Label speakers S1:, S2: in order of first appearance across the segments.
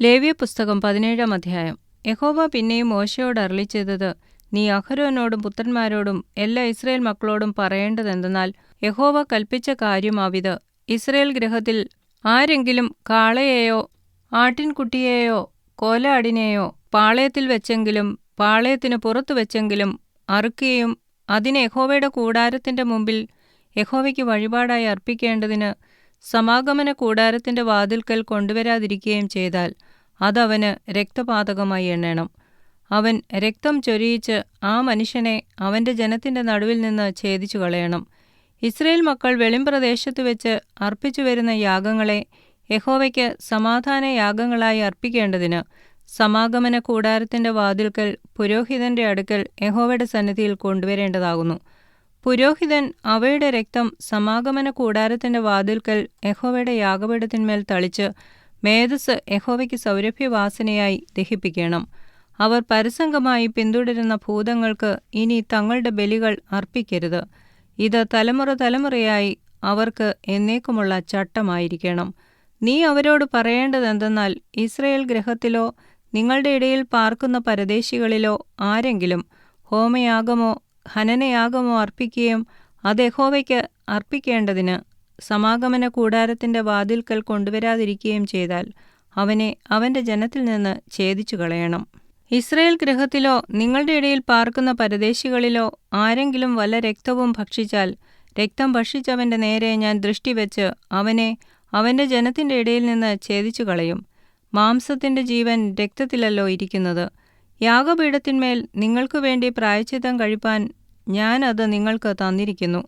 S1: ലേവ്യപുസ്തകം 17-ാം അധ്യായം. യഹോവ പിന്നെയും മോശെയോട് അരുളിച്ചെയ്തത്, നീ അഹരോനോടും പുത്രന്മാരോടും എല്ലാ ഇസ്രായേൽ മക്കളോടും പറയേണ്ടതെന്തെന്നാൽ, യഹോവ കൽപ്പിച്ച കാര്യമാവിത്. ഇസ്രായേൽ ഗൃഹത്തിൽ ആരെങ്കിലും കാളയെയോ ആട്ടിൻകുട്ടിയെയോ കോലാടിനെയോ പാളയത്തിൽ വെച്ചെങ്കിലും പാളയത്തിനു പുറത്തു വെച്ചെങ്കിലും അറുക്കുകയും അതിനെ യഹോവയുടെ കൂടാരത്തിന്റെ മുമ്പിൽ യഹോവയ്ക്ക് വഴിപാടായി അർപ്പിക്കേണ്ടതിന് സമാഗമന കൂടാരത്തിന്റെ വാതിൽക്കൽ കൊണ്ടുവരാതിരിക്കുകയും ചെയ്താൽ അതവന് രക്തപാതകമായി എണ്ണണം. അവൻ രക്തം ചൊരിയിച്ച് ആ മനുഷ്യനെ അവന്റെ ജനത്തിന്റെ നടുവിൽ നിന്ന് ഛേദിച്ചു കളയണം. ഇസ്രായേൽ മക്കൾ വെളിമ്പ്രദേശത്തു വെച്ച് അർപ്പിച്ചു വരുന്ന യാഗങ്ങളെ യഹോവയ്ക്ക് സമാധാന യാഗങ്ങളായി അർപ്പിക്കേണ്ടതിന് സമാഗമന കൂടാരത്തിന്റെ വാതിൽക്കൽ പുരോഹിതന്റെ അടുക്കൽ യഹോവയുടെ സന്നിധിയിൽ കൊണ്ടുവരേണ്ടതാകുന്നു. പുരോഹിതൻ അവയുടെ രക്തം സമാഗമന കൂടാരത്തിന്റെ വാതിൽക്കൽ യഹോവയുടെ യാഗപീഠത്തിന്മേൽ തളിച്ച് മേദസ്സ് യഹോവയ്ക്ക് സൗരഭ്യവാസനയായി ദഹിപ്പിക്കണം. അവർ പരസംഗമായി പിന്തുടരുന്ന ഭൂതങ്ങൾക്ക് ഇനി തങ്ങളുടെ ബലികൾ അർപ്പിക്കരുത്. ഇത് തലമുറ തലമുറയായി അവർക്ക് എന്നേക്കുമുള്ള ചട്ടമായിരിക്കണം. നീ അവരോട് പറയേണ്ടതെന്തെന്നാൽ, ഇസ്രായേൽ ഗൃഹത്തിലോ നിങ്ങളുടെ ഇടയിൽ പാർക്കുന്ന പരദേശികളിലോ ആരെങ്കിലും ഹോമയാഗമോ ഹനനയാഗമോ അർപ്പിക്കുകയും അത് യഹോവയ്ക്ക് അർപ്പിക്കേണ്ടതിന് സമാഗമന കൂടാരത്തിന്റെ വാതിൽക്കൽ കൊണ്ടുവരാതിരിക്കുകയും ചെയ്താൽ അവനെ അവന്റെ ജനത്തിൽ നിന്ന് ഛേദിച്ചു കളയണം. ഇസ്രായേൽ ഗൃഹത്തിലോ നിങ്ങളുടെ ഇടയിൽ പാർക്കുന്ന പരദേശികളിലോ ആരെങ്കിലും വല്ല രക്തവും ഭക്ഷിച്ചാൽ, രക്തം ഭക്ഷിച്ചവന്റെ നേരെ ഞാൻ ദൃഷ്ടിവെച്ച് അവനെ അവന്റെ ജനത്തിന്റെ ഇടയിൽ നിന്ന് ഛേദിച്ചു കളയും. മാംസത്തിന്റെ ജീവൻ രക്തത്തിലല്ലോ ഇരിക്കുന്നത്. യാഗപീഠത്തിന്മേൽ നിങ്ങൾക്കു വേണ്ടി പ്രായശ്ചിത്തം കഴിപ്പാൻ ഞാൻ അത് നിങ്ങൾക്ക് തന്നിരിക്കുന്നു.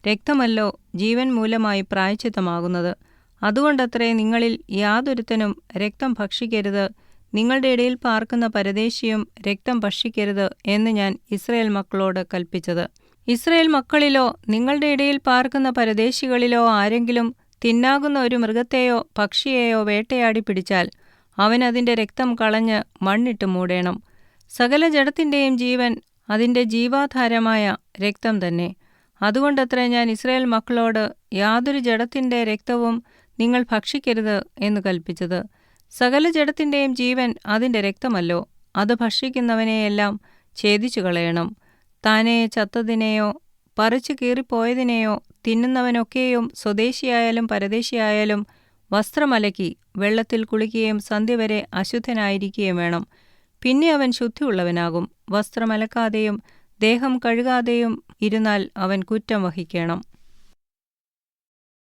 S1: രക്തമല്ലോ ജീവൻ മൂലമായി പ്രായശ്ചിത്തമാകുന്നത്. അതുകൊണ്ടത്രേ നിങ്ങളിൽ യാതൊരുത്തനും രക്തം ഭക്ഷിക്കരുത്, നിങ്ങളുടെ ഇടയിൽ പാർക്കുന്ന പരദേശിയും രക്തം ഭക്ഷിക്കരുത് എന്ന് ഞാൻ ഇസ്രായേൽ മക്കളോട് കൽപ്പിച്ചത്. ഇസ്രായേൽ മക്കളിലോ നിങ്ങളുടെ ഇടയിൽ പാർക്കുന്ന പരദേശികളിലോ ആരെങ്കിലും തിന്നാകുന്ന ഒരു മൃഗത്തെയോ പക്ഷിയെയോ വേട്ടയാടി പിടിച്ചാൽ അവൻ അതിന്റെ രക്തം കളഞ്ഞ് മണ്ണിട്ട് മൂടേണം. സകല ജഡത്തിന്റെയും ജീവൻ അതിന്റെ ജീവാധാരമായ രക്തം തന്നെ. അതുകൊണ്ടത്രേ ഞാൻ ഇസ്രായേൽ മക്കളോട് യാതൊരു ജഡത്തിന്റെ രക്തവും നിങ്ങൾ ഭക്ഷിക്കരുത് എന്ന് കൽപ്പിച്ചത്. സകല ജഡത്തിന്റെയും ജീവൻ അതിന്റെ രക്തമല്ലോ. അത് ഭക്ഷിക്കുന്നവനെയെല്ലാം ഛേദിച്ചു കളയണം. താനെ ചത്തതിനെയോ പറിച്ചു കീറിപ്പോയതിനെയോ തിന്നുന്നവനൊക്കെയും സ്വദേശിയായാലും പരദേശിയായാലും വസ്ത്രമലക്കി വെള്ളത്തിൽ കുളിക്കുകയും സന്ധ്യവരെ അശുദ്ധനായിരിക്കുകയും വേണം. പിന്നെ അവൻ ശുദ്ധിയുള്ളവനാകും. വസ്ത്രമലക്കാതെയും ദേഹം കഴുകാതെയും ഇരുന്നാൽ അവൻ കുറ്റം വഹിക്കണം.